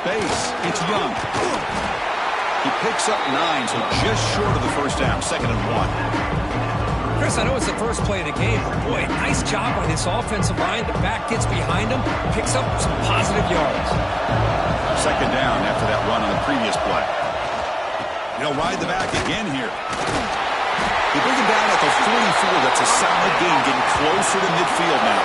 space. It's Young. He picks up 9, so just short of the first down, 2nd and 1. Chris, I know it's the first play of the game, but boy, nice job on this offensive line. The back gets behind him, picks up some positive yards. 2nd down after that run on the previous play. He'll ride the back again here. They bring him down at the 44. That's a solid gain, getting closer to midfield now.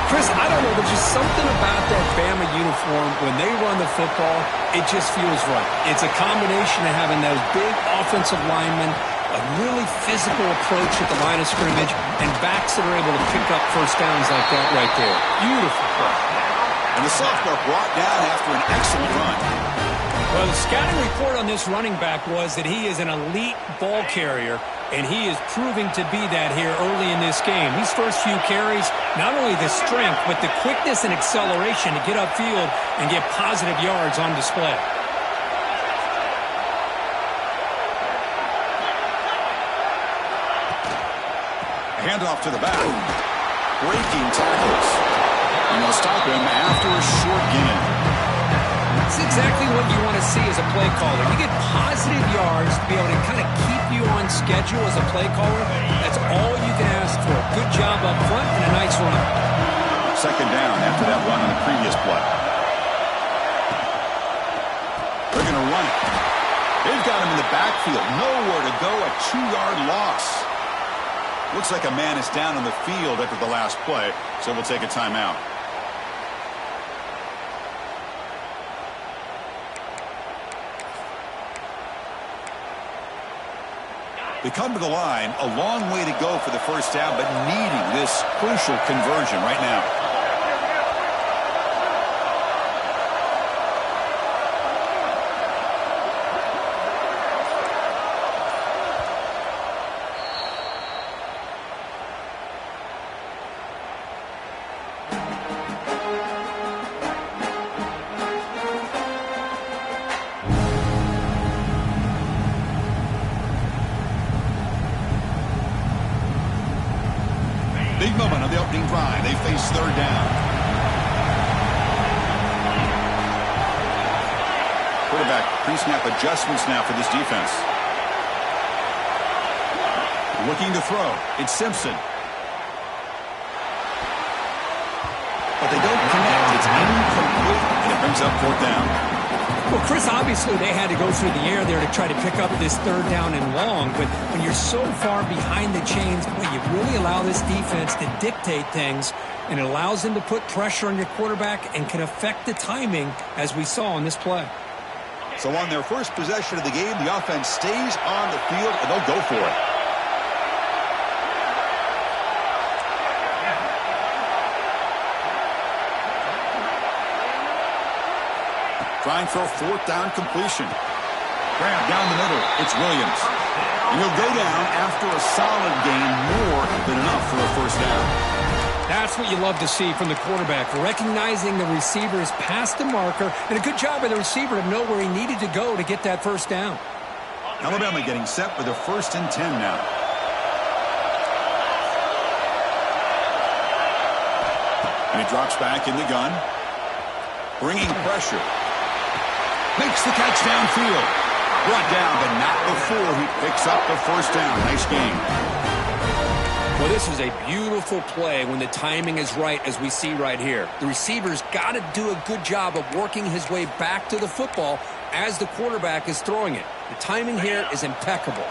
Chris, I don't know, there's just something about that Bama uniform. When they run the football, it just feels right. It's a combination of having those big offensive linemen, a really physical approach at the line of scrimmage, and backs that are able to pick up first downs like that right there. Beautiful play. And the sophomore brought down after an excellent run. Well, the scouting report on this running back was that he is an elite ball carrier, and he is proving to be that here early in this game. These first few carries, not only the strength, but the quickness and acceleration to get upfield and get positive yards on display. Handoff to the back. Breaking tackles. And they'll stop him after a short gain. That's exactly what you want to see as a play caller. You get positive yards to be able to kind of keep you on schedule as a play caller. That's all you can ask for. Good job up front and a nice run. 2nd down after that run on the previous play. They're going to run it. They've got him in the backfield. Nowhere to go. A 2-yard loss. Looks like a man is down on the field after the last play, so we'll take a timeout. They come to the line, a long way to go for the first down, but needing this crucial conversion right now. Big moment on the opening drive. They face 3rd down. Quarterback pre-snap adjustments now for this defense. Looking to throw. It's Simpson. But they don't connect. It's incomplete, and it brings up 4th down. Well, Chris, obviously they had to go through the air there to try to pick up this 3rd down and long, but when you're so far behind the chains, boy, you really allow this defense to dictate things, and it allows them to put pressure on your quarterback and can affect the timing, as we saw on this play. So on their first possession of the game, the offense stays on the field, and they'll go for it. Trying for a 4th down completion. Grab down the middle. It's Williams. And he'll go down after a solid gain, more than enough for a first down. That's what you love to see from the quarterback, recognizing the receiver's past the marker, and a good job by the receiver to know where he needed to go to get that first down. Alabama getting set for their 1st and 10 now. And he drops back in the gun. Bringing pressure. Makes the catch downfield. Brought down, but not before he picks up the first down. Nice game. Well, this is a beautiful play when the timing is right, as we see right here. The receiver's got to do a good job of working his way back to the football as the quarterback is throwing it. The timing here is impeccable.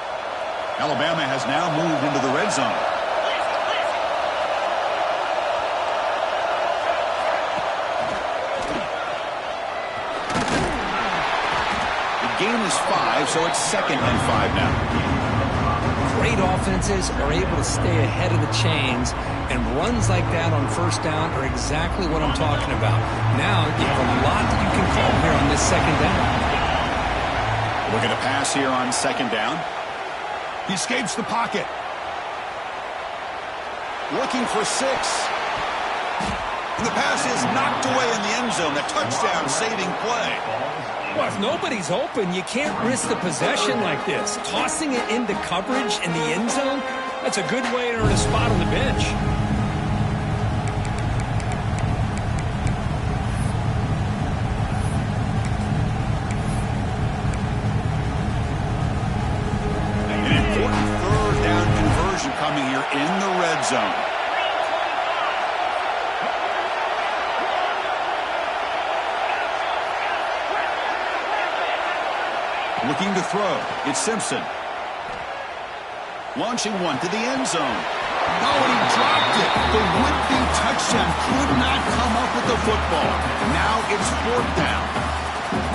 Alabama has now moved into the red zone. Gain is 5, so it's 2nd and 5 now. Great offenses are able to stay ahead of the chains, and runs like that on first down are exactly what I'm talking about. Now you have a lot that you can call here on this 2nd down. We're going to pass here on 2nd down. He escapes the pocket. Looking for 6. And the pass is knocked away in the end zone. The touchdown-saving play. Well, if nobody's open, you can't risk the possession like this. Tossing it into coverage in the end zone, that's a good way to earn a spot on the bench. Looking to throw. It's Simpson. Launching one to the end zone. Oh, and he dropped it. The would-be touchdown could not come up with the football. Now it's 4th down.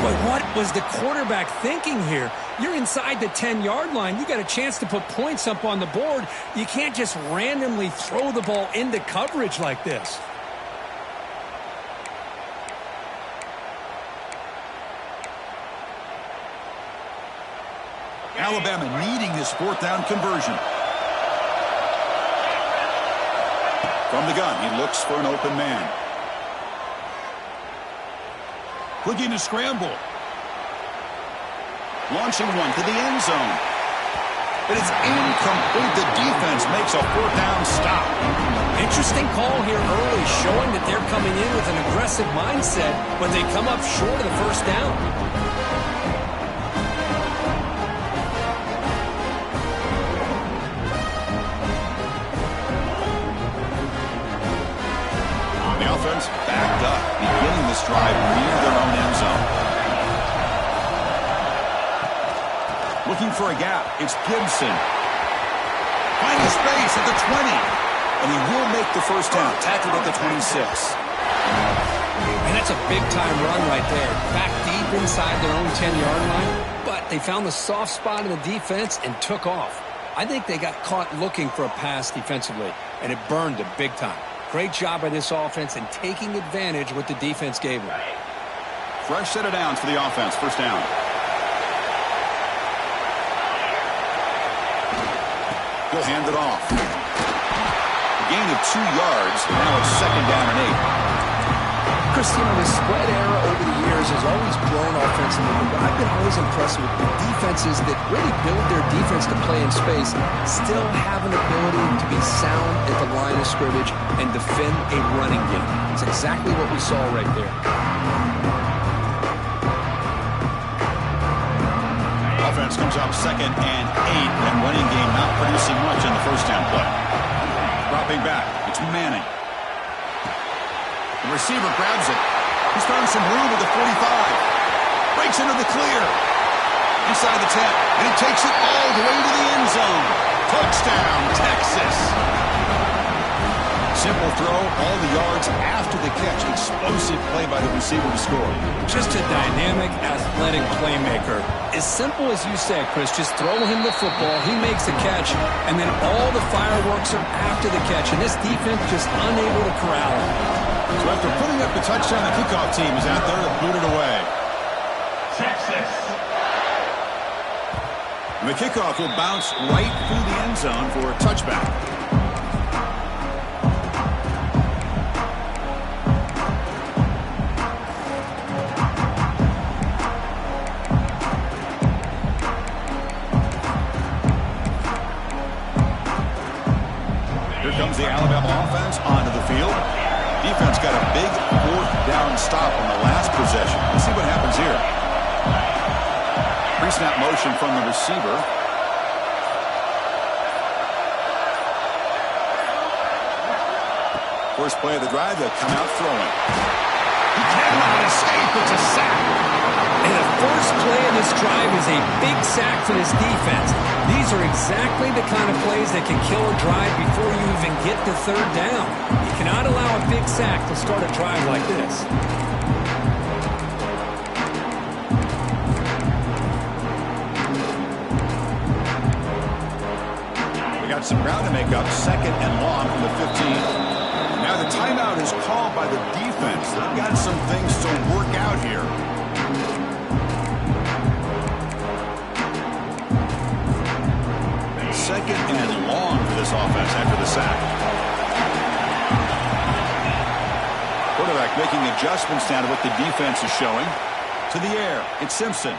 But what was the quarterback thinking here? You're inside the 10-yard line. You got a chance to put points up on the board. You can't just randomly throw the ball into coverage like this. Alabama needing this 4th down conversion. From the gun, he looks for an open man. Looking to scramble. Launching one to the end zone. But it's incomplete. The defense makes a 4th down stop. Interesting call here early, showing that they're coming in with an aggressive mindset, but they come up short of the 1st down. Backed up, beginning this drive near their own end zone. Looking for a gap. It's Gibson. Finding space at the 20. And he will make the 1st down. Tackled at the 26. And that's a big-time run right there. Back deep inside their own 10-yard line. But they found the soft spot in the defense and took off. I think they got caught looking for a pass defensively, and it burned them big time. Great job by this offense and taking advantage what the defense gave them. Fresh set of downs for the offense. 1st down. He'll hand it off. A gain of 2 yards. Now it's 2nd down and 8. Chris, the spread era over the years has always grown offensively, but I've been always impressed with the defenses that really build their defense to play in space, still have an ability to be sound at the line of scrimmage and defend a running game. It's exactly what we saw right there. Offense comes up 2nd and 8, and running game not producing much in the 1st down play. Dropping back, it's Manning. The receiver grabs it. He's found some room with the 45. Breaks into the clear. Inside the 10. And he takes it all the way to the end zone. Touchdown, Texas. Simple throw, all the yards after the catch. Explosive play by the receiver to score. Just a dynamic, athletic playmaker. As simple as you said, Chris, just throw him the football, he makes a catch, and then all the fireworks are after the catch. And this defense just unable to corral him. So after putting up the touchdown, the kickoff team is out there to boot it away. Texas. And the kickoff will bounce right through the end zone for a touchback. Here comes the Alabama offense onto the field. Defense got a big 4th down stop on the last possession. Let's see what happens here. Pre-snap motion from the receiver. First play of the drive, they'll come out throwing. He cannot escape. It's a sack. And the first play of this drive is a big sack for this defense. These are exactly the kind of plays that can kill a drive before you even get to 3rd down. You cannot allow a big sack to start a drive like this. We got some ground to make up. 2nd and long from the 15. Now the timeout is called by the defense. They've got some things to work out here. 2nd and long for this offense after the sack. Quarterback making adjustments down to what the defense is showing. To the air, it's Simpson.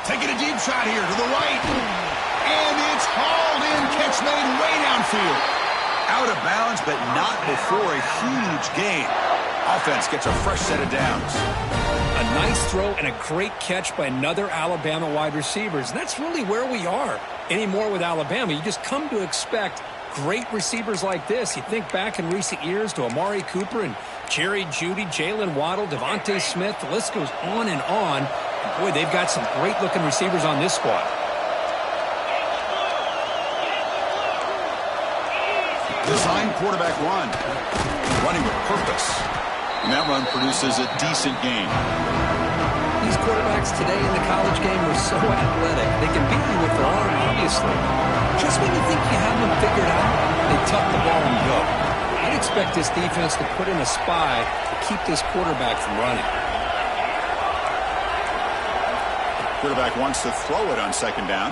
Taking a deep shot here to the right. And it's hauled in. Catch made way downfield. Out of bounds, but not before a huge gain. Offense gets a fresh set of downs. A nice throw and a great catch by another Alabama wide receivers. And that's really where we are anymore with Alabama. You just come to expect great receivers like this. You think back in recent years to Amari Cooper and Jerry Jeudy, Jalen Waddle, Devontae Smith. The list goes on and on. Boy, they've got some great-looking receivers on this squad. Design quarterback run. Running with purpose. And that run produces a decent gain. These quarterbacks today in the college game are so athletic. They can beat you with their arm, obviously. Just when you think you have them figured out, they tuck the ball and go. I'd expect this defense to put in a spy to keep this quarterback from running. Quarterback wants to throw it on second down.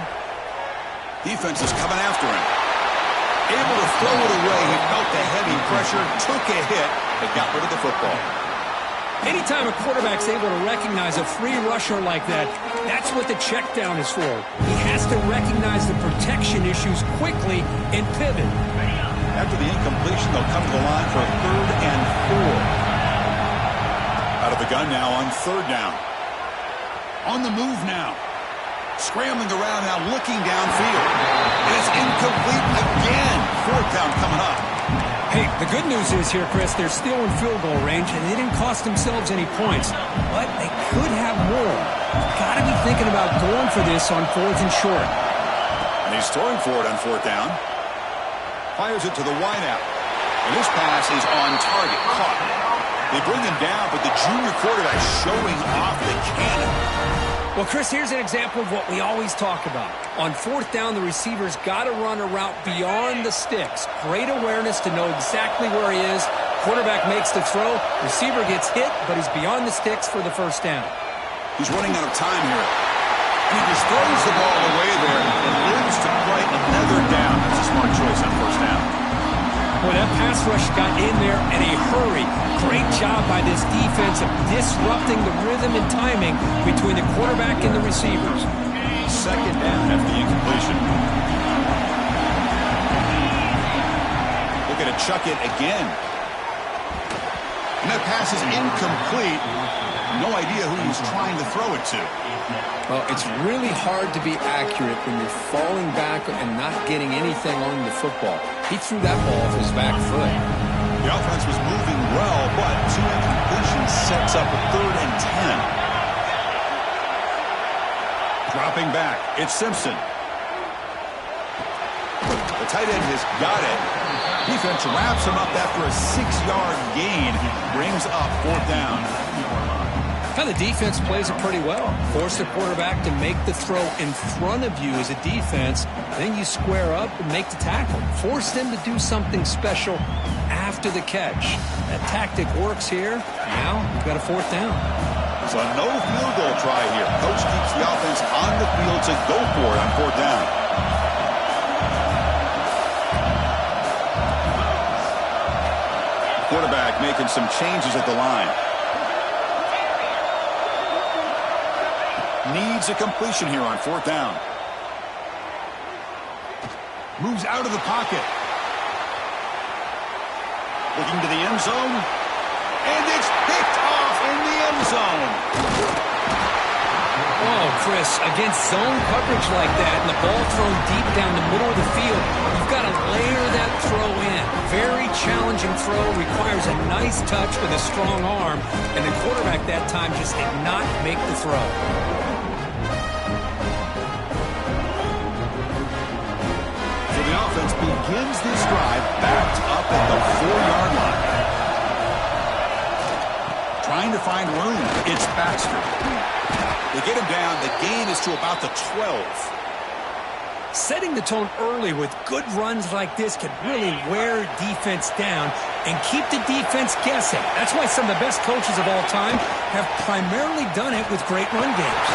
Defense is coming after him. Able to throw it away. He felt the heavy pressure, took a hit, but got rid of the football. Anytime a quarterback's able to recognize a free rusher like that, that's what the check down is for. He has to recognize the protection issues quickly and pivot. After the incompletion, they'll come to the line for a 3rd and 4. Out of the gun now on 3rd down. On the move now. Scrambling around now, looking downfield. It's incomplete again. 4th down coming up. Hey, the good news is here, Chris, they're still in field goal range, and they didn't cost themselves any points. But they could have more. Got to be thinking about going for this on 4th and short. And he's throwing for it on 4th down. Fires it to the wideout. And this pass is on target. Caught. They bring him down, but the junior quarterback showing off the cannon. Well, Chris, here's an example of what we always talk about. On 4th down, the receiver's got to run a route beyond the sticks. Great awareness to know exactly where he is. Quarterback makes the throw. Receiver gets hit, but he's beyond the sticks for the 1st down. He's running out of time here. And he just throws the ball away there and lives to play another down. That's a smart choice on 1st down. Boy, that pass rush got in there in a hurry. Great job by this defense of disrupting the rhythm and timing between the quarterback and the receivers. 2nd down after the incompletion. Looking to chuck it again. And that pass is incomplete. No idea who he's trying to throw it to. Well, it's really hard to be accurate when you're falling back and not getting anything on the football. He threw that ball off his back foot. The offense was moving well, but 2 incompletions sets up a 3rd and 10. Dropping back, it's Simpson. The tight end has got it. Defense wraps him up after a 6-yard gain. Brings up 4th down. Now the defense plays it pretty well. Force the quarterback to make the throw in front of you as a defense. Then you square up and make the tackle. Force them to do something special after the catch. That tactic works here. Now we've got a 4th down. So no field goal try here. Coach keeps the offense on the field to go for it on 4th down. Quarterback making some changes at the line. Needs a completion here on 4th down. Moves out of the pocket. Looking to the end zone. And it's picked off in the end zone. Oh, Chris, against zone coverage like that and the ball thrown deep down the middle of the field, you've got to layer that throw in. Very challenging throw, requires a nice touch with a strong arm, and the quarterback that time just did not make the throw. So the offense begins this drive backed up at the 4-yard line. Trying to find room. It's Baxter. They get him down. The gain is to about the 12. Setting the tone early with good runs like this can really wear defense down and keep the defense guessing. That's why some of the best coaches of all time have primarily done it with great run games.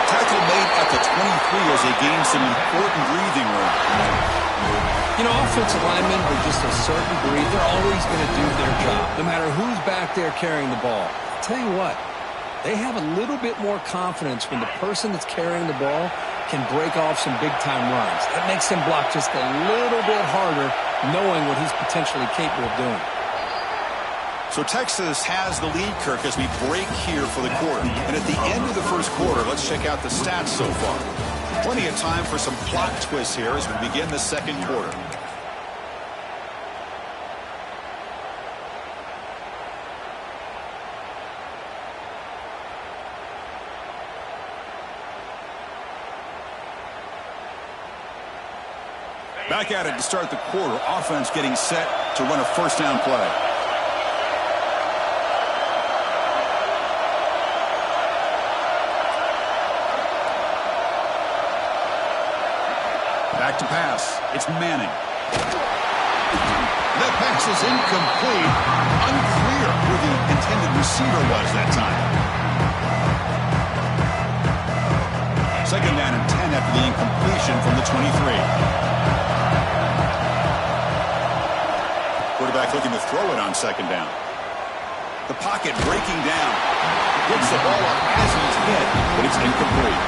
Tackle made at the 23 as they gain some important breathing room. You know, offensive linemen are just a certain breed. They're always going to do their job, no matter who's back there carrying the ball. I'll tell you what, they have a little bit more confidence when the person that's carrying the ball can break off some big-time runs. That makes them block just a little bit harder, knowing what he's potentially capable of doing. So Texas has the lead, Kirk, as we break here for the quarter. And at the end of the first quarter, let's check out the stats so far. Plenty of time for some plot twists here as we begin the second quarter. Back at it to start the quarter. Offense getting set to run a first down play. Back to pass. It's Manning. That pass is incomplete. Unclear who the intended receiver was that time. Second down and 10 after the incompletion from the 23. Quarterback looking to throw it on second down. The pocket breaking down. Gets the ball up as he's hit, but it's incomplete.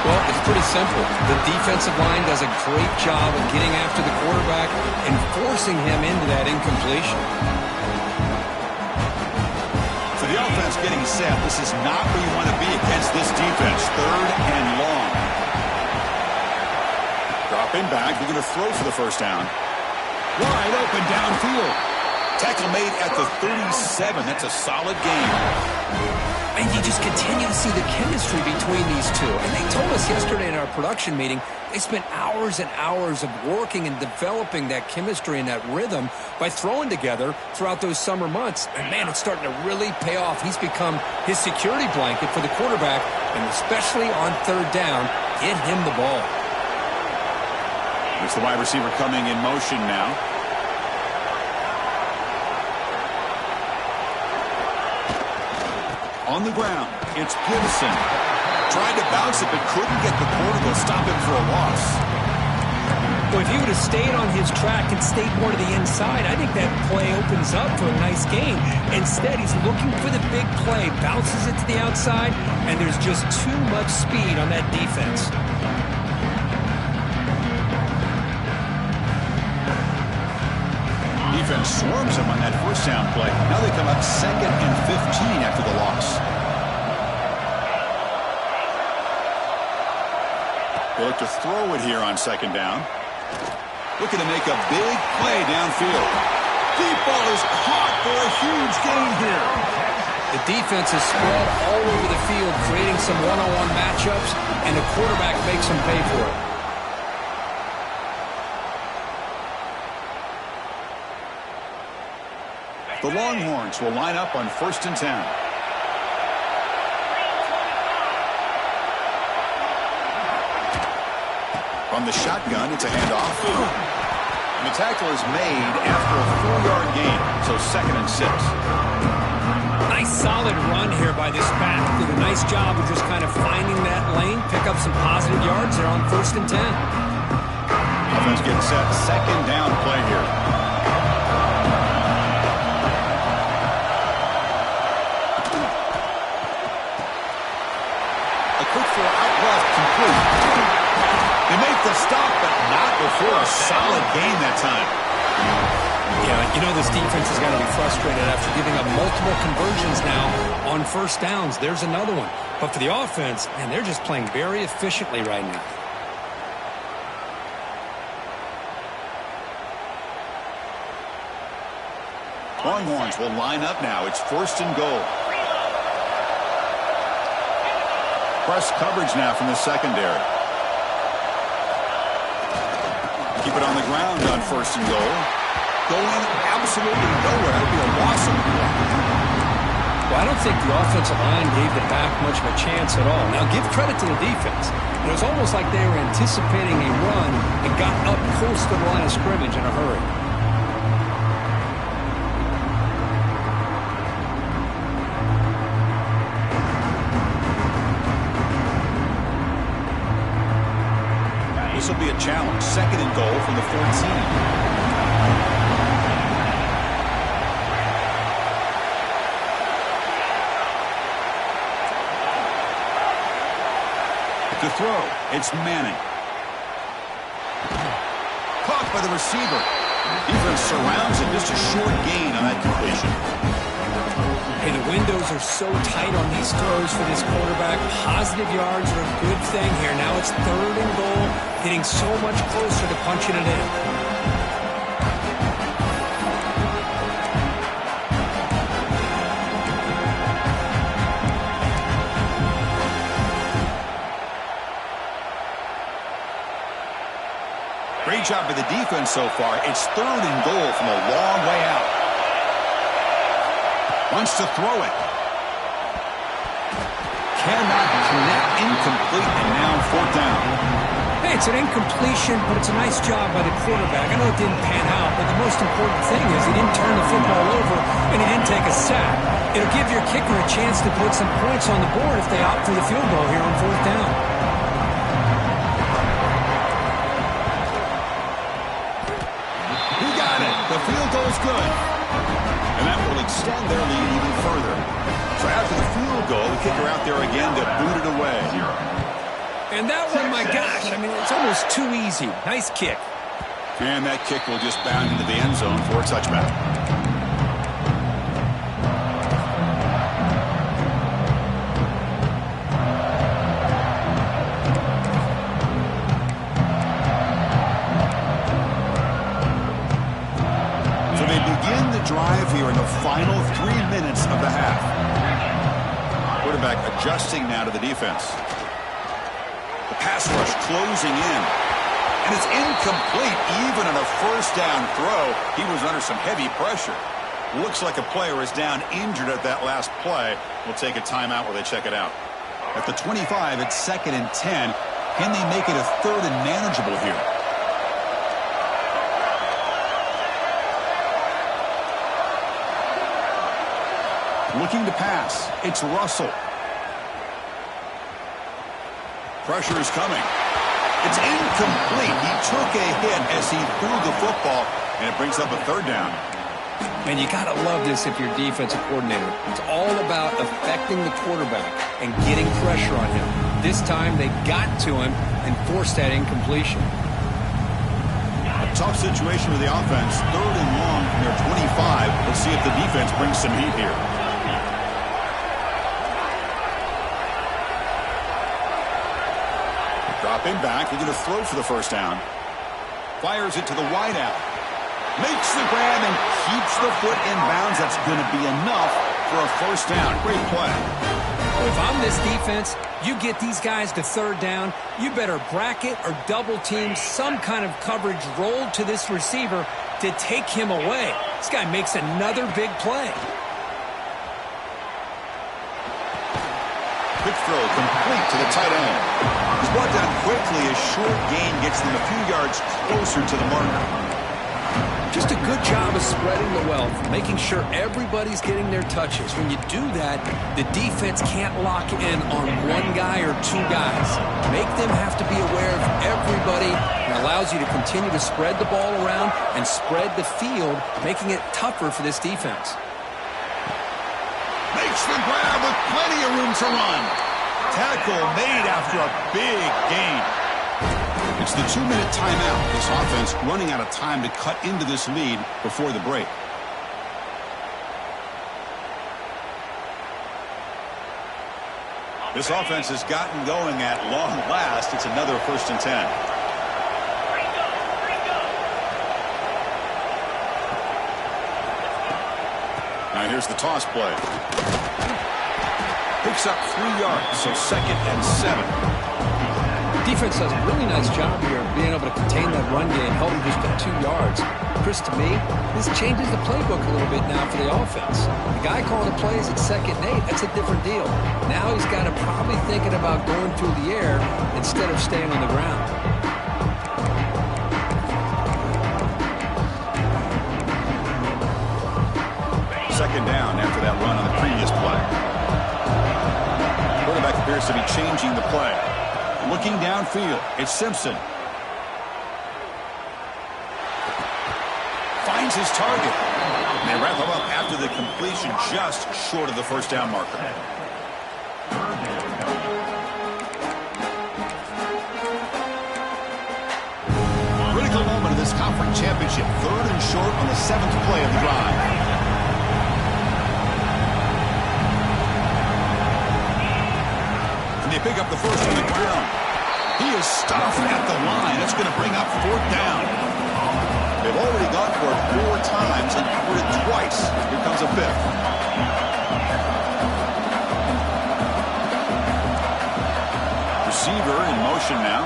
Well, it's pretty simple. The defensive line does a great job of getting after the quarterback and forcing him into that incompletion. For the offense getting set, this is not where you want to be against this defense. Third and long. Dropping back, looking to throw for the first down. Wide open downfield. Tackle made at the 37. That's a solid gain. And you just continue to see the chemistry between these two. And they told us yesterday in our production meeting, they spent hours and hours of working and developing that chemistry and that rhythm by throwing together throughout those summer months. And, man, it's starting to really pay off. He's become his security blanket for the quarterback, and especially on third down, get him the ball. It's the wide receiver coming in motion now. On the ground, it's Gibson. Tried to bounce it, but couldn't get the corner to stop him for a loss. Well, if he would have stayed on his track and stayed more to the inside, I think that play opens up for a nice game. Instead, he's looking for the big play, bounces it to the outside, and there's just too much speed on that defense. Defense swarms him on that first down play. Now they come up 2nd and 15 after the loss. They look to throw it here on second down. Looking to make a big play downfield. Deep ball is caught for a huge gain here. The defense is spread all over the field, creating some one-on-one matchups, and the quarterback makes them pay for it. The Longhorns will line up on 1st and 10. From the shotgun, it's a handoff. And the tackle is made after a 4-yard gain, so 2nd and 6. Nice solid run here by this back. Did a nice job of just kind of finding that lane, pick up some positive yards there on 1st and 10. Offense getting set, 2nd down play here. Quick throw out left, complete. They make the stop, but not before a solid gain that time. Yeah, you know this defense is going to be frustrated after giving up multiple conversions now on first downs. There's another one. But for the offense, man, they're just playing very efficiently right now. Longhorns will line up now. It's 1st and goal. Press coverage now from the secondary. Keep it on the ground on 1st and goal. Going absolutely nowhere. That'll be a loss of the play. Well, I don't think the offensive line gave the back much of a chance at all. Now, give credit to the defense. It was almost like they were anticipating a run and got up close to the line of scrimmage in a hurry. This will be a challenge. 2nd and goal from the 14. To throw, it's Manning. Caught by the receiver. Defense surrounds it. Just a short gain on that completion. Hey, the windows are so tight on these throws for this quarterback. Positive yards are a good thing here. Now it's 3rd and goal, getting so much closer to punching it in. Great Great job by the defense so far. It's 3rd and goal from a long way out. Wants to throw it. Cannot connect, incomplete, and now 4th down. Hey, it's an incompletion, but it's a nice job by the quarterback. I know it didn't pan out, but the most important thing is he didn't turn the football over and he didn't take a sack. It'll give your kicker a chance to put some points on the board if they opt for the field goal here on 4th down. He got it. The field goal's good. And that will extend their lead even further. So after the field goal, the kicker out there again to boot it away. And that one, my gosh, I mean, it's almost too easy. Nice kick. And that kick will just bound into the end zone for a touchback. So they begin the drive here in the final 3 minutes of the half. Quarterback adjusting now to the defense. The pass rush closing in. And it's incomplete. Even on a 1st down throw, he was under some heavy pressure. Looks like a player is down injured at that last play. We'll take a timeout while they check it out. At the 25, it's 2nd and 10. Can they make it a 3rd and manageable here? Looking to pass. It's Russell. Pressure is coming. It's incomplete. He took a hit as he threw the football, and it brings up a 3rd down. Man, you got to love this if you're defensive coordinator. It's all about affecting the quarterback and getting pressure on him. This time they got to him and forced that incompletion. A tough situation with the offense. 3rd and long from their 25. Let's see if the defense brings some heat here. Dropping back, they're going to throw for the 1st down. Fires it to the wideout. Makes the grab and keeps the foot in bounds. That's going to be enough for a 1st down. Great play. Well, if I'm this defense, you get these guys to 3rd down, you better bracket or double team some kind of coverage rolled to this receiver to take him away. This guy makes another big play. Quick throw complete to the tight end. He's brought down quickly. A short gain gets them a few yards closer to the marker. Just a good job of spreading the wealth, making sure everybody's getting their touches. When you do that, the defense can't lock in on one guy or 2 guys. Make them have to be aware of everybody, and allows you to continue to spread the ball around and spread the field, making it tougher for this defense. Makes the grab with plenty of room to run. Tackle made after a big gain. It's the 2-minute timeout. This offense running out of time to cut into this lead before the break. This offense has gotten going at long last. It's another 1st and 10. Now here's the toss play. Picks up 3 yards, so 2nd and 7. Defense does a really nice job here of being able to contain that run game, helping just get 2 yards. Chris, to me, this changes the playbook a little bit now for the offense. The guy calling the plays at 2nd and 8, that's a different deal. Now he's got to probably thinking about going through the air instead of staying on the ground. Second down after that run on the previous play. Quarterback appears to be changing the play. Looking downfield, it's Simpson. Finds his target. And they wrap him up after the completion just short of the 1st down marker. Critical moment of this conference championship. 3rd and short on the 7th play of the drive. And they pick up the 1st on the ground. He is stuffed at the line. It's going to bring up 4th down. They've already gone for it 4 times and scored it twice. Here comes a 5th. Receiver in motion now.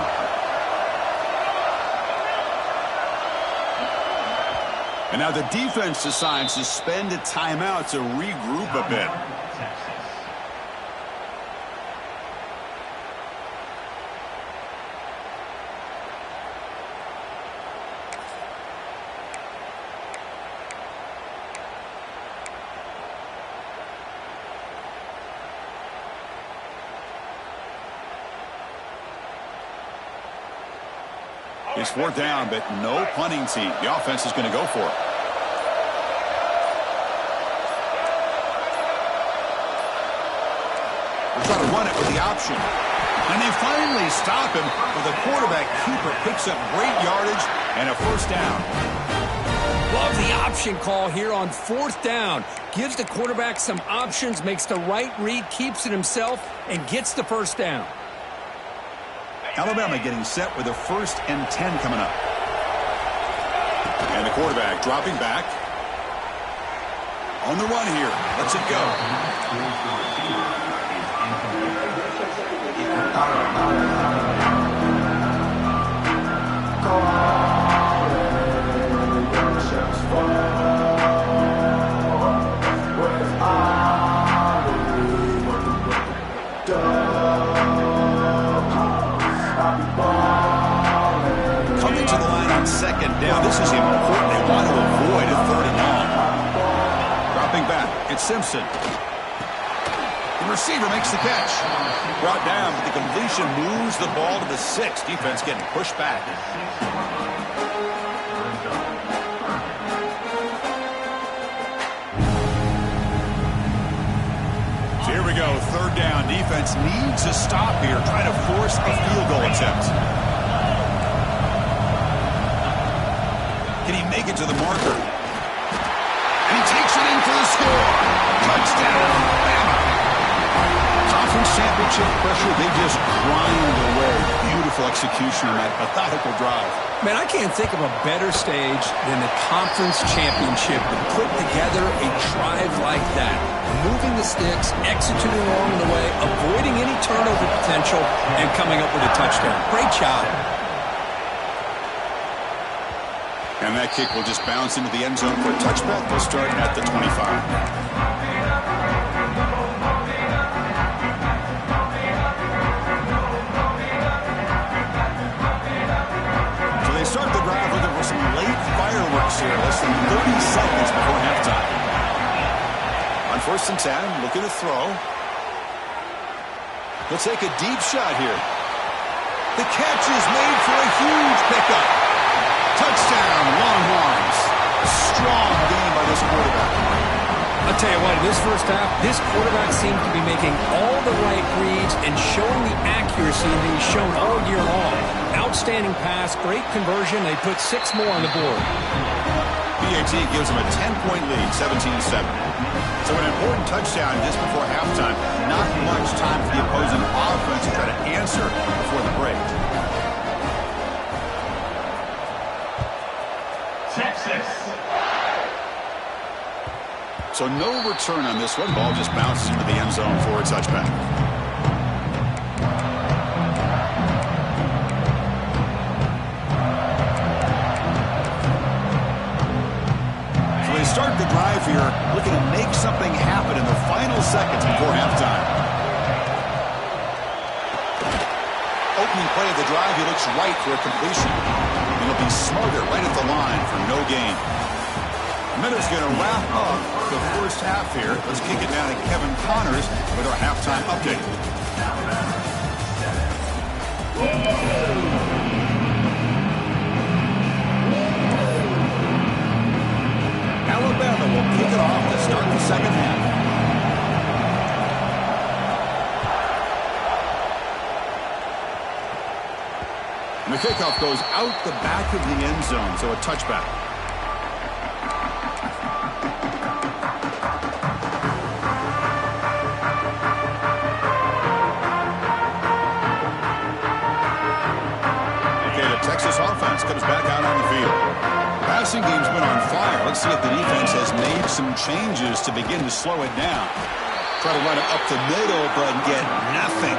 And now the defense decides to spend a timeout to regroup a bit. It's 4th down, but no punting team. The offense is going to go for it. We'll try to run it with the option. And they finally stop him, but the quarterback keeper picks up great yardage and a 1st down. Love the option call here on 4th down. Gives the quarterback some options, makes the right read, keeps it himself, and gets the 1st down. Alabama getting set with a 1st and 10 coming up. And the quarterback dropping back. On the run here. Let's it go. Coming to the line on 2nd down. This is important. They want to avoid a 3rd and long. Dropping back. It's Simpson. The receiver makes the catch. Brought down, but the completion moves the ball to the 6. Defense getting pushed back. So here we go. 3rd down. Defense needs a stop here. Try to force a field goal attempt. Can he make it to the marker? And he takes it in for the score. Touchdown, Bama. Conference championship pressure, they just grind away. Beautiful execution on that methodical drive. Man, I can't think of a better stage than the conference championship to put together a drive like that. Moving the sticks, executing along the way, avoiding any turnover potential, and coming up with a touchdown. Great job. And that kick will just bounce into the end zone for a touchback. They'll start at the 25. Start the drive looking for some late fireworks here. Less than 30 seconds before halftime. On 1st and 10, looking to throw. He'll take a deep shot here. The catch is made for a huge pickup. Touchdown, Longhorns. Strong game by this quarterback. I'll tell you what, in this 1st half, this quarterback seemed to be making all the right reads and showing the accuracy that he's shown all year long. Outstanding pass, great conversion. They put 6 more on the board. PAT gives them a 10-point lead, 17-7. So an important touchdown just before halftime. Not much time for the opposing offense to try to answer before the break. Texas. So no return on this one. Ball just bounces into the end zone for a touchback. Start the drive here, looking to make something happen in the final seconds before halftime. Opening play of the drive, he looks right for a completion. And he'll be smarter right at the line for no gain. Miller's going to wrap up the 1st half here. Let's kick it down to Kevin Connors with our halftime update. Alabama will kick it off to start the 2nd half. And the kickoff goes out the back of the end zone, so a touchback. Okay, the Texas offense comes back out on the field. Passing game's been on fire. Let's see if the defense has made some changes to begin to slow it down. Try to run it up the middle, but get nothing.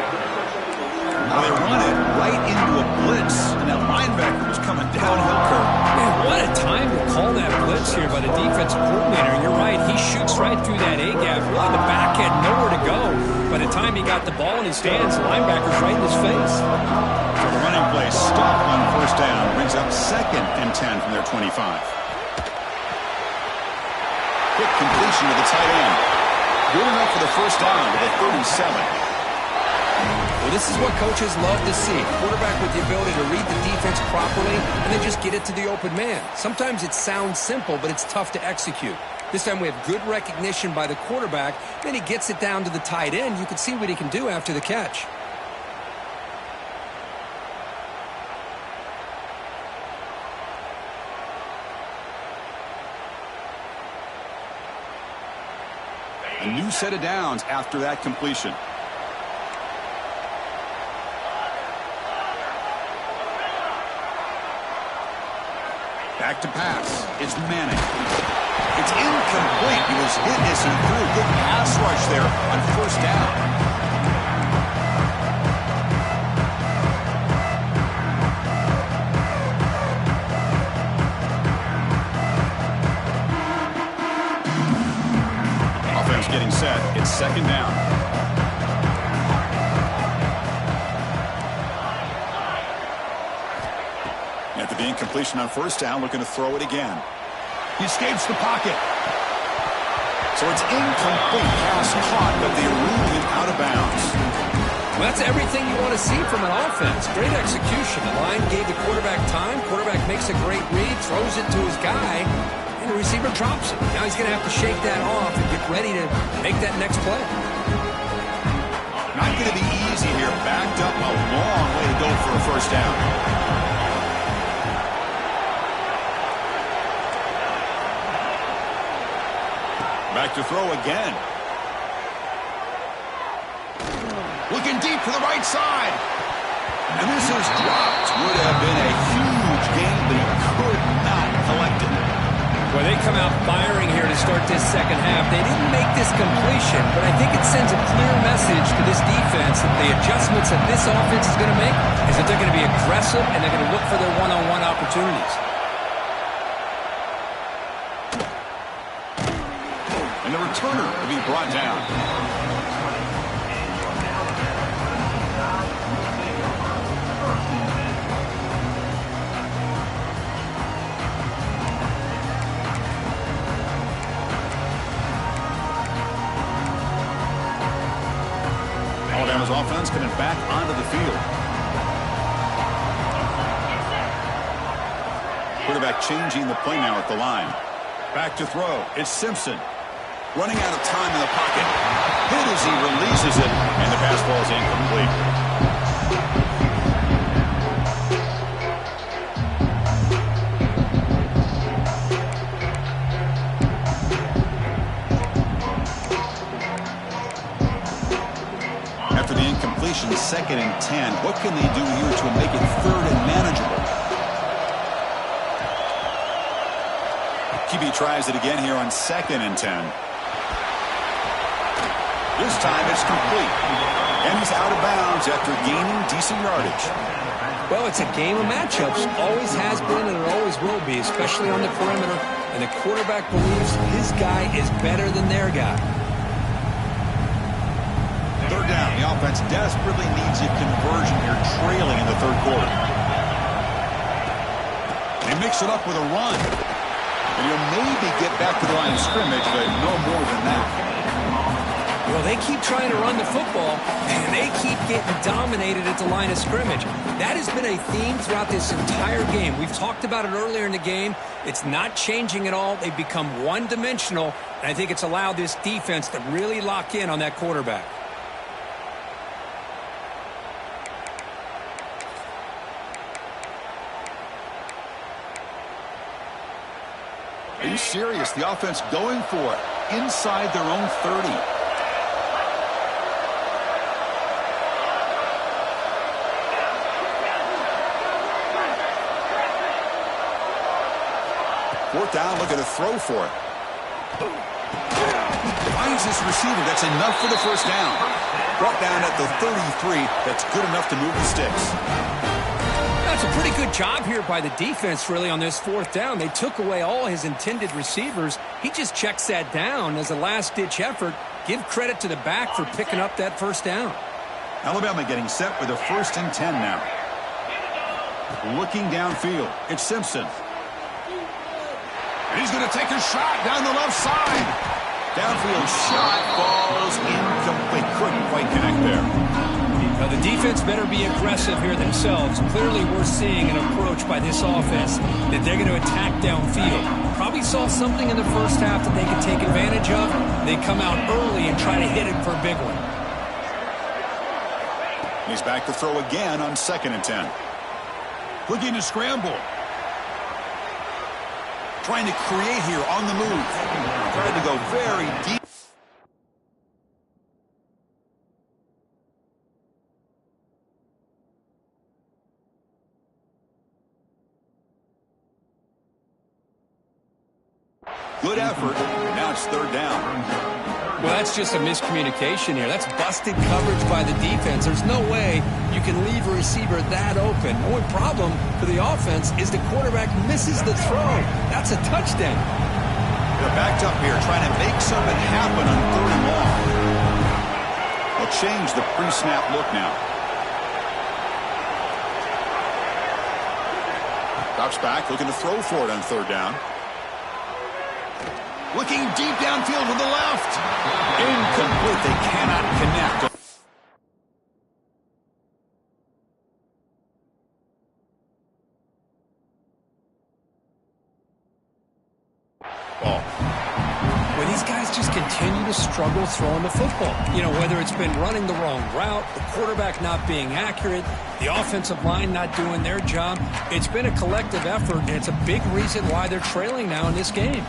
Now they run it right into a blitz, and that linebacker was coming downhill, Kurt. Man, what a time to call that blitz here by the defensive coordinator. And you're right, he shoots right through that A-gap. Really, the back had nowhere to go. By the time he got the ball in his hands, the linebacker's right in his face. So the running play stopped on first down. Brings up 2nd and 10 from their 25. Quick completion to the tight end. Good enough for the first down with a 37. Well, this is what coaches love to see. Quarterback with the ability to read the defense properly and then just get it to the open man. Sometimes it sounds simple, but it's tough to execute. This time we have good recognition by the quarterback. Then he gets it down to the tight end. You can see what he can do after the catch. A new set of downs after that completion. Back to pass. It's Manning. It's incomplete. He was hit as he threw a good pass rush there on first down. Offense getting set. It's 2nd down. After the incompletion on first down, looking to throw it again. He escapes the pocket. So it's incomplete. Pass caught, but they ruled him out of bounds. Well, that's everything you want to see from an offense. Great execution. The line gave the quarterback time. Quarterback makes a great read, throws it to his guy, and the receiver drops it. Now he's going to have to shake that off and get ready to make that next play. Not going to be easy here. Backed up a long way to go for a first down. Back to throw again. Looking deep to the right side. And this is dropped. Would have been a huge gain, but he could not collect it. Well, they come out firing here to start this second half. They didn't make this completion, but I think it sends a clear message to this defense that the adjustments that this offense is going to make is that they're going to be aggressive and they're going to look for their one-on-one opportunities. And the returner will be brought down. Alabama's offense coming back onto the field. Quarterback changing the play now at the line. Back to throw. It's Simpson. Running out of time in the pocket. Hit as he releases it, and the pass ball is incomplete. After the incompletion, 2nd and 10. What can they do here to make it 3rd and manageable? QB tries it again here on 2nd and 10. This time it's complete. And he's out of bounds after gaining decent yardage. Well, it's a game of matchups. Always has been and it always will be, especially on the perimeter. And the quarterback believes his guy is better than their guy. 3rd down. The offense desperately needs a conversion here, trailing in the 3rd quarter. They mix it up with a run. And he'll maybe get back to the line of scrimmage, but no more than that. Well, they keep trying to run the football, and they keep getting dominated at the line of scrimmage. That has been a theme throughout this entire game. We've talked about it earlier in the game. It's not changing at all. They've become one-dimensional, and I think it's allowed this defense to really lock in on that quarterback. Are you serious? The offense going for it inside their own 30. Fourth down, looking to throw for it. Finds finds this receiver. That's enough for the first down. Brought down at the 33. That's good enough to move the sticks. That's a pretty good job here by the defense, really, on this fourth down. They took away all his intended receivers. He just checks that down as a last-ditch effort. Give credit to the back for picking up that first down. Alabama getting set with a 1st and 10 now. Looking downfield, it's Simpson. And he's going to take a shot down the left side. Downfield shot falls incomplete. Couldn't quite connect there. Now the defense better be aggressive here themselves. Clearly we're seeing an approach by this offense that they're going to attack downfield. Probably saw something in the first half that they could take advantage of. They come out early and try to hit it for a big one. He's back to throw again on 2nd and 10. Looking to scramble. Trying to create here on the move. Trying to go very deep. Good effort. Now it's 3rd down. Well, that's just a miscommunication here. That's busted coverage by the defense. There's no way you can leave a receiver that open. The only problem for the offense is the quarterback misses the throw. That's a touchdown. They're backed up here trying to make something happen on 3rd and long. They'll change the pre-snap look now. Drops back, looking to throw for it on 3rd down. Looking deep downfield to the left. Incomplete. They cannot connect. Ball. Well, these guys just continue to struggle throwing the football. You know, whether it's been running the wrong route, the quarterback not being accurate, the offensive line not doing their job. It's been a collective effort, and it's a big reason why they're trailing now in this game.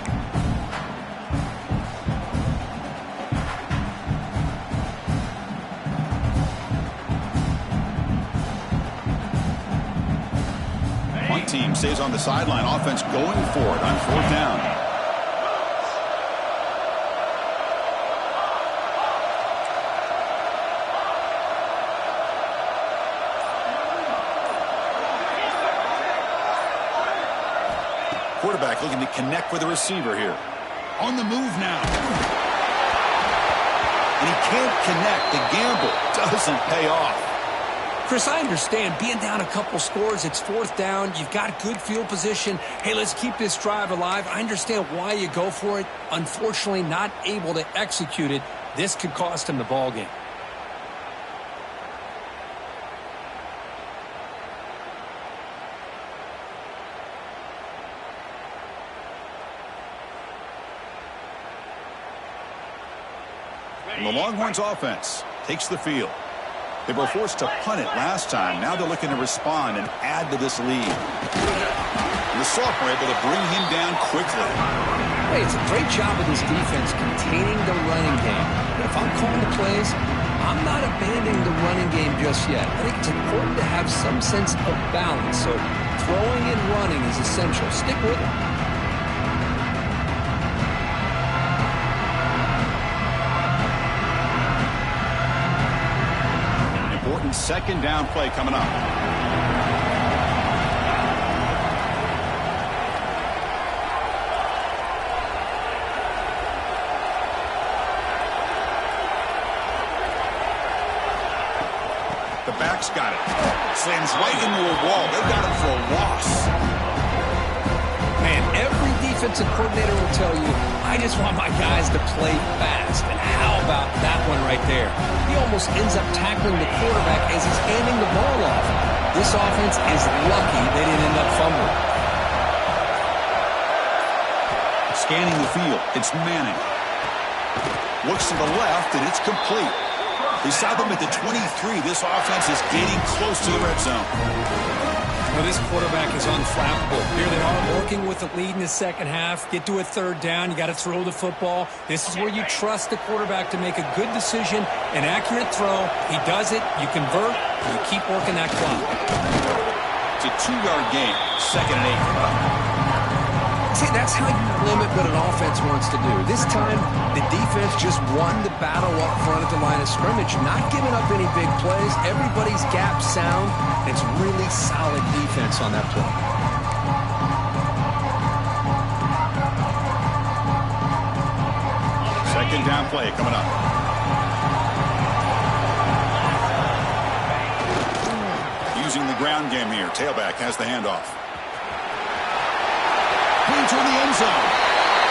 One team stays on the sideline. Offense going for it on 4th down. Quarterback looking to connect with the receiver here. On the move now. And he can't connect. The gamble doesn't pay off. Chris, I understand being down a couple scores, it's 4th down, you've got good field position. Hey, let's keep this drive alive. I understand why you go for it. Unfortunately, not able to execute it. This could cost him the ball game. And the Longhorns offense takes the field. They were forced to punt it last time. Now they're looking to respond and add to this lead. And the sophomore able to bring him down quickly. Hey, it's a great job of this defense containing the running game. But if I'm calling the plays, I'm not abandoning the running game just yet. I think it's important to have some sense of balance. So throwing and running is essential. Stick with it. Important 2nd down play coming up. The back's got it. Slams right into a wall. They've got him for a loss. Man, every defensive coordinator will tell you, I just want my guys to play fast. And how about that one right there? He almost ends up tackling the quarterback as he's handing the ball off. This offense is lucky they didn't end up fumbling. Scanning the field, it's Manning. Looks to the left, and it's complete. Beside them at the 23, this offense is getting close to the red zone. Well, this quarterback is unflappable. Here they are working with the lead in the second half. Get to a 3rd down. You got to throw the football. This is where you trust the quarterback to make a good decision, an accurate throw. He does it. You convert. You keep working that clock. It's a 2-yard gain. 2nd and 8. See, that's how you limit what an offense wants to do. This time, the defense just won the battle up front at the line of scrimmage, not giving up any big plays. Everybody's gap sound. It's really solid defense on that play. Second down play coming up. Using the ground game here. Tailback has the handoff. Clean toward the end zone.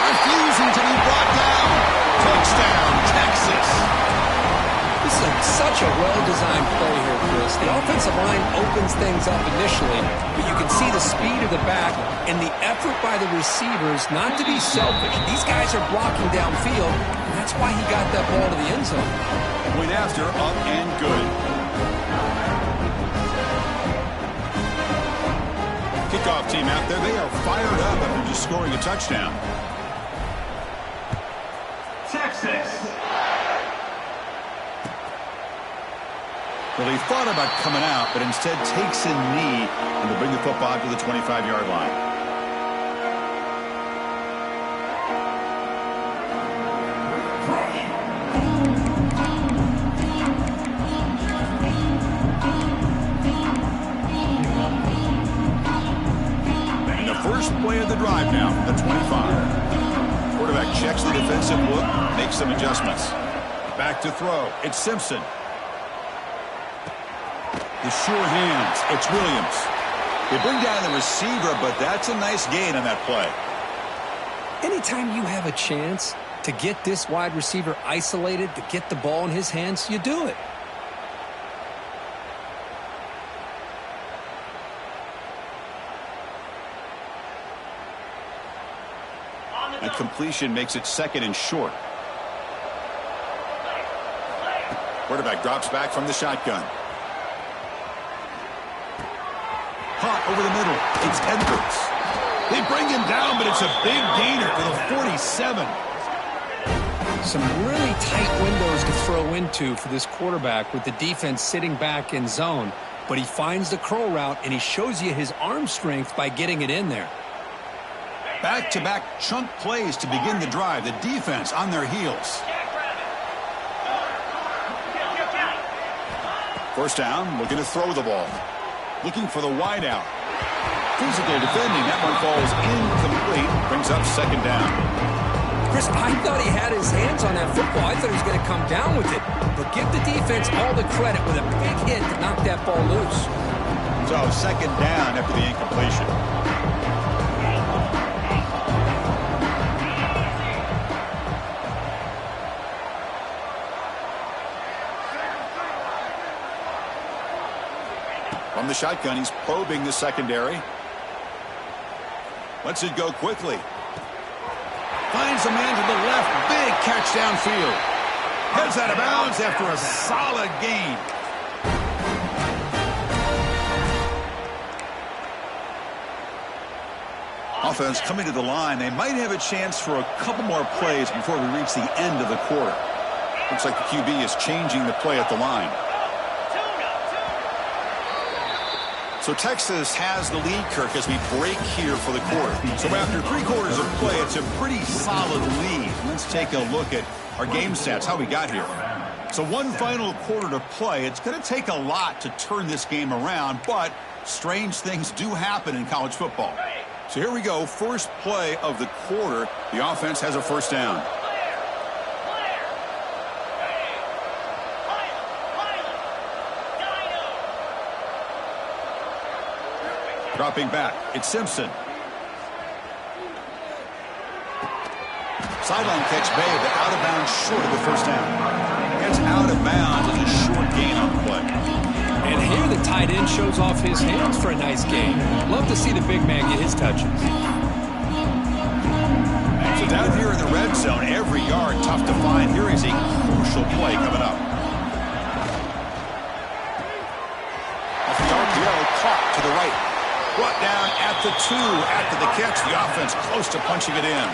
Refusing to be brought down. Touchdown, Texas. This is such a well-designed play here, Chris. The offensive line opens things up initially, but you can see the speed of the back and the effort by the receivers not to be selfish. These guys are blocking downfield, and that's why he got that ball to the end zone. Point after, up and good. Kickoff team out there, they are fired up after just scoring a touchdown. Texas. Well, he thought about coming out, but instead takes a knee and will bring the football to the 25-yard line. And the first play of the drive now from the 25. Quarterback checks the defensive look, makes some adjustments. Back to throw. It's Simpson. The sure hands. It's Williams. They bring down the receiver, but that's a nice gain on that play. Anytime you have a chance to get this wide receiver isolated, to get the ball in his hands, you do it. And completion makes it second and short. Quarterback drops back from the shotgun. Hot over the middle. It's Edwards. They bring him down, but it's a big gainer for the 47. Some really tight windows to throw into for this quarterback with the defense sitting back in zone. But he finds the curl route, and he shows you his arm strength by getting it in there. Back-to-back chunk plays to begin the drive. The defense on their heels. First down, looking to throw the ball. Looking for the wideout. Physical defending. That one falls incomplete. Brings up second down. Chris, I thought he had his hands on that football. I thought he was going to come down with it. But give the defense all the credit with a big hit to knock that ball loose. So second down after the incompletion. From the shotgun, he's probing the secondary. Lets it go quickly. Finds a man to the left. Big catch downfield. Heads out of bounds after a solid gain. Offense coming to the line. They might have a chance for a couple more plays before we reach the end of the quarter. Looks like the QB is changing the play at the line. So Texas has the lead, Kirk, as we break here for the quarter. So after 3 quarters of play, it's a pretty solid lead. Let's take a look at our game stats, how we got here. So one final quarter to play. It's going to take a lot to turn this game around, but strange things do happen in college football. So here we go, first play of the quarter. The offense has a first down. Dropping back, it's Simpson. Sideline catch made, but out of bounds short of the first down. Gets out of bounds as a short gain on the play. And here the tight end shows off his hands for a nice gain. Love to see the big man get his touches. So down here in the red zone, every yard tough to find. Here is a crucial play coming up. Off the RPO, caught to the right. Brought down at the 2 after the catch. The offense close to punching it in.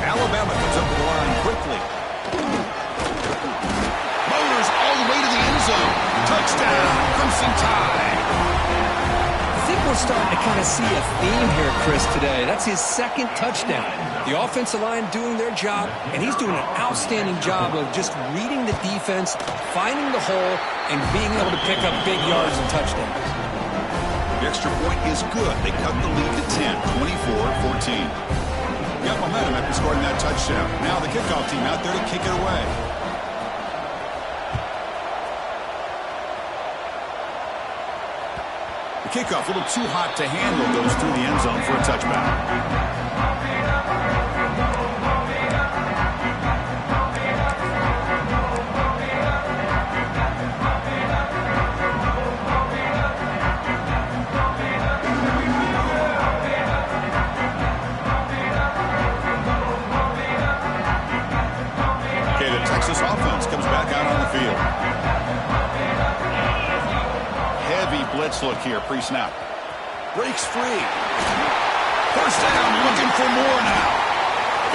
Alabama comes up to the line quickly. Motors all the way to the end zone. Touchdown, Crimson Tide. Think we're starting to kind of see a theme here, Chris, today. That's his second touchdown. The offensive line doing their job, and he's doing an outstanding job of just reading the defense, finding the hole, and being able to pick up big yards and touchdowns. The extra point is good. They cut the lead to 10, 24-14. Got momentum after scoring that touchdown. Now the kickoff team out there to kick it away. The kickoff a little too hot to handle, goes through the end zone for a touchback. Offense comes back out on the field. Heavy blitz look here, pre-snap. Breaks free. First down, looking for more now.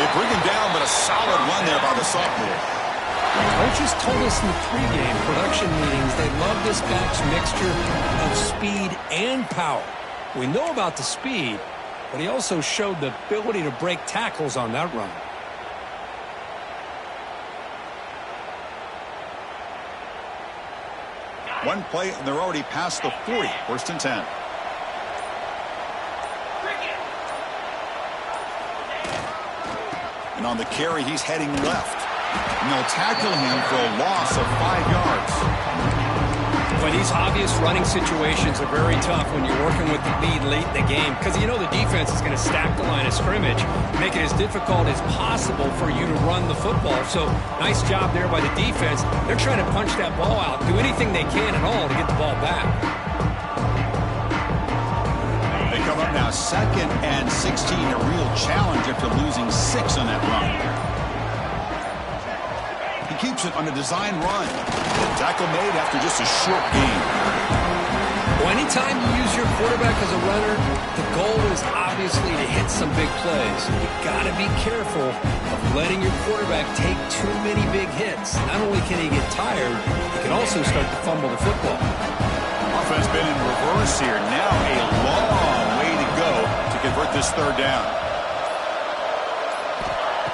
They bring him down, but a solid run there by the sophomore. Coaches told us in the pregame production meetings they love this back's mixture of speed and power. We know about the speed, but he also showed the ability to break tackles on that run. One play, and they're already past the 40. First and 10. And on the carry, he's heading left. And they'll tackle him for a loss of 5 yards. But these obvious running situations are very tough when you're working with the lead late in the game, because you know the defense is going to stack the line of scrimmage, make it as difficult as possible for you to run the football. So nice job there by the defense. They're trying to punch that ball out, do anything they can at all to get the ball back. They come up now 2nd and 16, a real challenge after losing 6 on that run. He keeps it on a design run. Tackle made after just a short gain. Well, anytime you use your quarterback as a runner, the goal is obviously to hit some big plays. You've got to be careful of letting your quarterback take too many big hits. Not only can he get tired, he can also start to fumble the football. Offense been in reverse here. Now a long way to go to convert this 3rd down.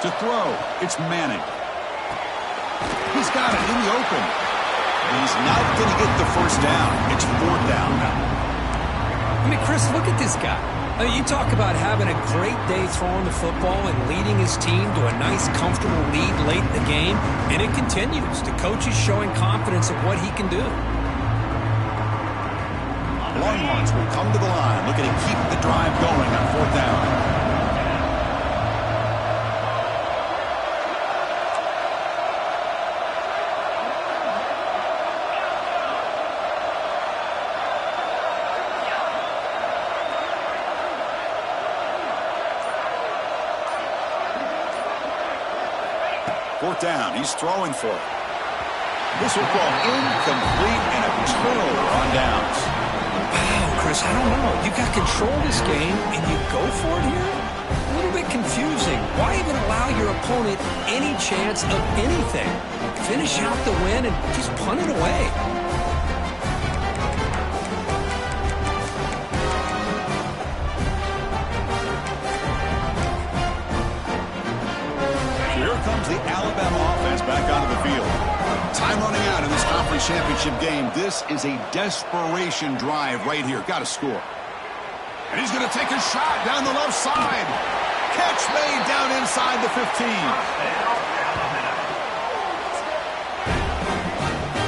To throw, it's Manning. He's got it in the open. He's not going to get the first down. It's 4th down now. I mean, Chris, look at this guy. I mean, you talk about having a great day throwing the football and leading his team to a nice, comfortable lead late in the game, and it continues. The coach is showing confidence of what he can do. Longhorns will come to the line, looking to keep the drive going on 4th down. Down. He's throwing for it. This will call incomplete and a turnover on downs. Wow, Chris, I don't know. You got control of this game and you go for it here? A little bit confusing. Why even allow your opponent any chance of anything? Finish out the win and just punt it away. The Alabama offense back onto the field. Time running out in this conference championship game. This is a desperation drive right here. Got to score. And he's going to take a shot down the left side. Catch made down inside the 15.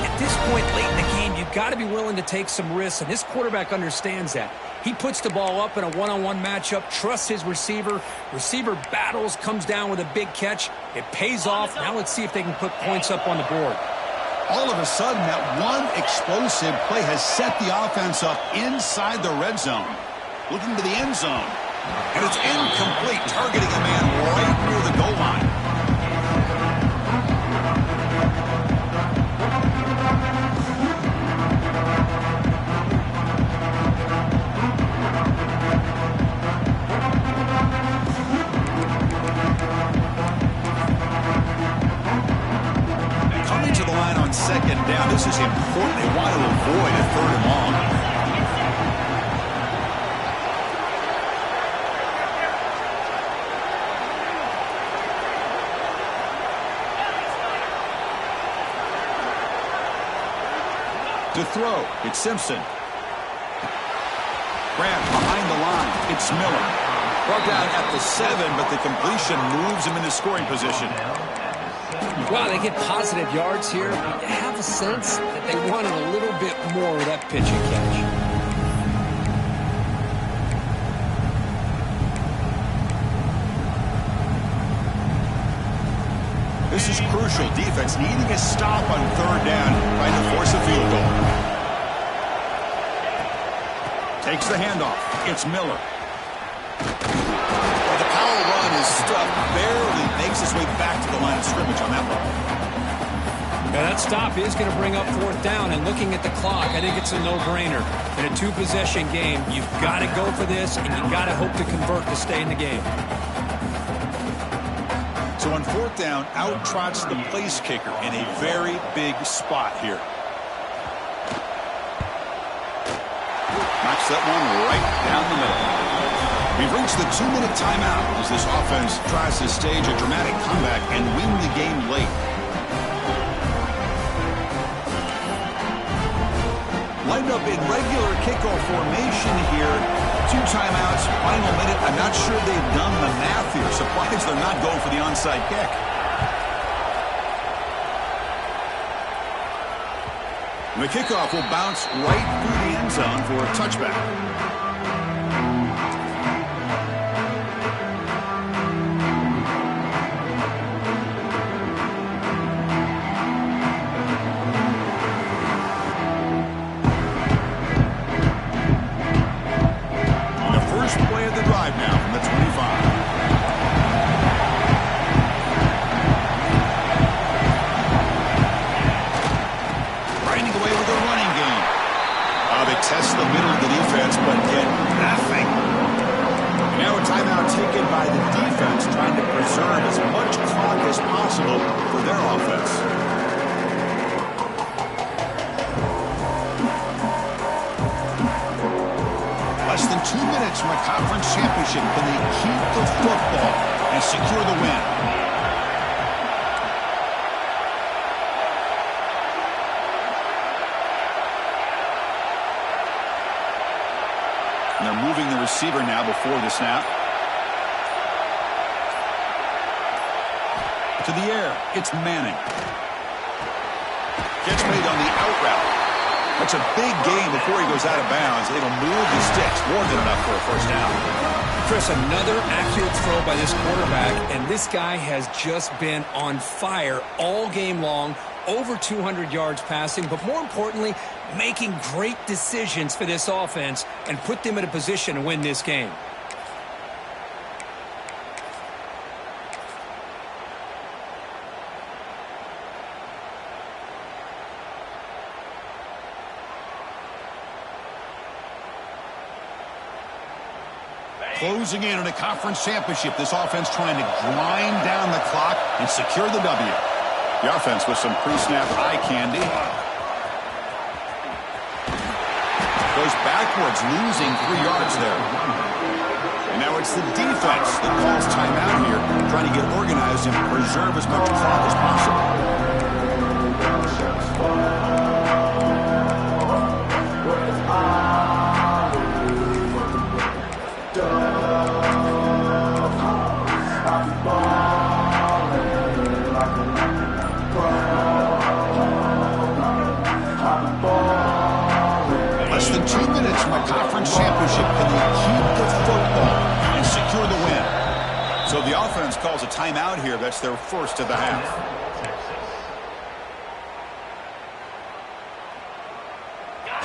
At this point late in the game, you've got to be willing to take some risks, and this quarterback understands that. He puts the ball up in a one-on-one matchup, trusts his receiver. Receiver battles, comes down with a big catch. It pays off. Now let's see if they can put points up on the board. All of a sudden, that one explosive play has set the offense up inside the red zone. Looking to the end zone. And it's incomplete, targeting a man right near the goal line. Second down. This is important. They want to avoid a 3rd and long. To throw, it's Simpson. Grant behind the line, it's Miller. Brought down at the 7, but the completion moves him into scoring position. Well, they get positive yards here. But you have a sense that they wanted a little bit more with that pitch and catch. This is crucial. Defense needing a stop on 3rd down, trying to force a field goal. Takes the handoff. It's Miller. Well, the power run is stuffed. Barely makes his way back to the line of scrimmage on that one. Yeah, that stop is going to bring up 4th down. And looking at the clock, I think it's a no-brainer. In a 2-possession game, you've got to go for this, and you've got to hope to convert to stay in the game. So on 4th down, out trots the place kicker in a very big spot here. Knocks that one right down the middle. We've reached the 2-minute timeout as this offense tries to stage a dramatic comeback and win the game late. Lined up in regular kickoff formation here. 2 timeouts, final minute. I'm not sure they've done the math here. Surprised they're not going for the onside kick. The kickoff will bounce right through the end zone for a touchback. Test the middle of the defense, but get nothing. And now a timeout taken by the defense, trying to preserve as much clock as possible for their offense. Less than 2 minutes from a conference championship. Can they keep the football and secure the win? And they're moving the receiver now before the snap. To the air, it's Manning. Gets made on the out route. That's a big gain before he goes out of bounds. It'll move the sticks, more than enough for a 1st down. Chris, another accurate throw by this quarterback, and this guy has just been on fire all game long. Over 200 yards passing, but more importantly, making great decisions for this offense and put them in a position to win this game. Closing in on a conference championship, this offense trying to grind down the clock and secure the W. The offense with some pre-snap eye candy. Goes backwards, losing 3 yards there. And now it's the defense that calls timeout here, trying to get organized and preserve as much clock as possible. Less than 2 minutes from a conference championship. Can they keep the football and secure the win? So the offense calls a timeout here. That's their first of the half.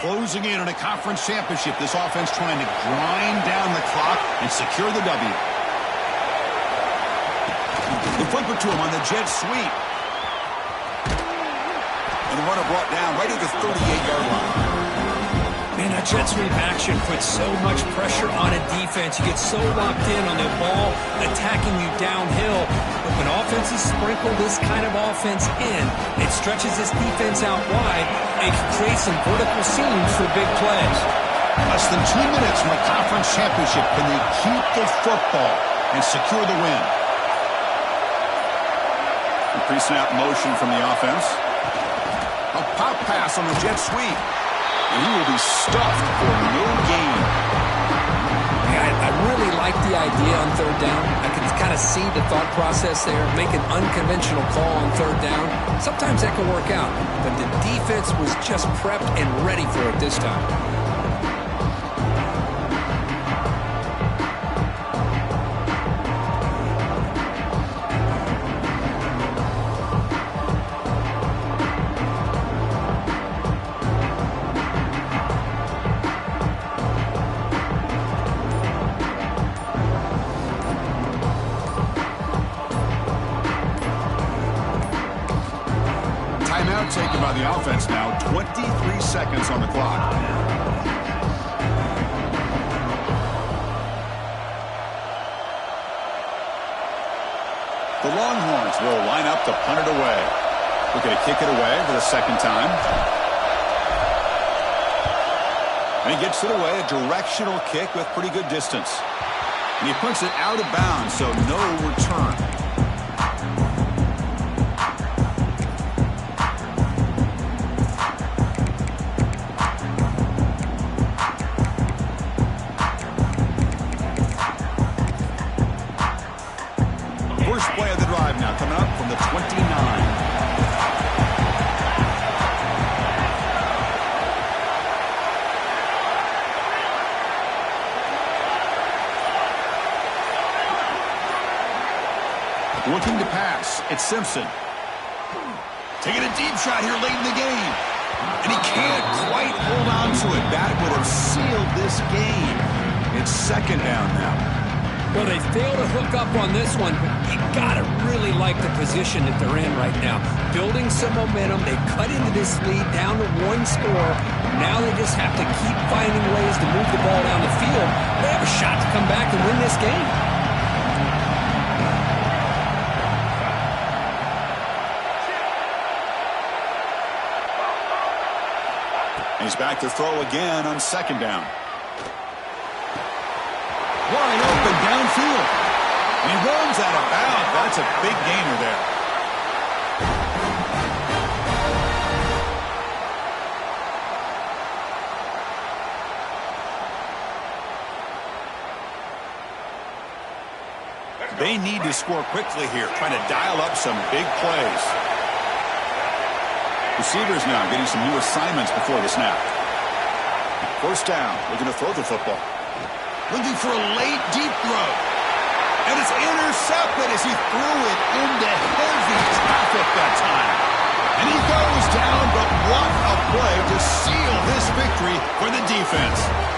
Closing in on a conference championship. This offense trying to grind down the clock and secure the W. They flip it to him on the jet sweep. And the runner brought down right at the 38-yard line. Man, that jet sweep action puts so much pressure on a defense. You get so locked in on the ball attacking you downhill. But when offenses sprinkle this kind of offense in, it stretches this defense out wide and can create some vertical seams for big plays. Less than 2 minutes from a conference championship. Can they keep the football and secure the win? A pre-snap motion from the offense. A pop pass on the jet sweep. And he will be stuffed for no gain. I really like the idea on third down. I can kind of see the thought process there. Make an unconventional call on third down. Sometimes that can work out. But the defense was just prepped and ready for it this time. Timeout taken by the offense now. 23 seconds on the clock. The Longhorns will line up to punt it away. We're going to kick it away for the second time. And he gets it away, a directional kick with pretty good distance. And he punts it out of bounds, so no return. First play of the drive now coming up from the 29. Looking to pass. It's Simpson. Taking a deep shot here late in the game. And he can't quite hold on to it. That would have sealed this game. It's second down now. Well, they failed to hook up on this one, but you got to really like the position that they're in right now. Building some momentum. They cut into this lead down to one score. Now they just have to keep finding ways to move the ball down the field. They have a shot to come back and win this game. He's back to throw again on second down. Wide open downfield. And he runs out of bounds. That's a big gainer there. They need to score quickly here, trying to dial up some big plays. Receivers now getting some new assignments before the snap. First down, looking to throw the football. Looking for a late, deep throw. And it's intercepted as he threw it into heavy traffic that time. And he goes down, but what a play to seal this victory for the defense.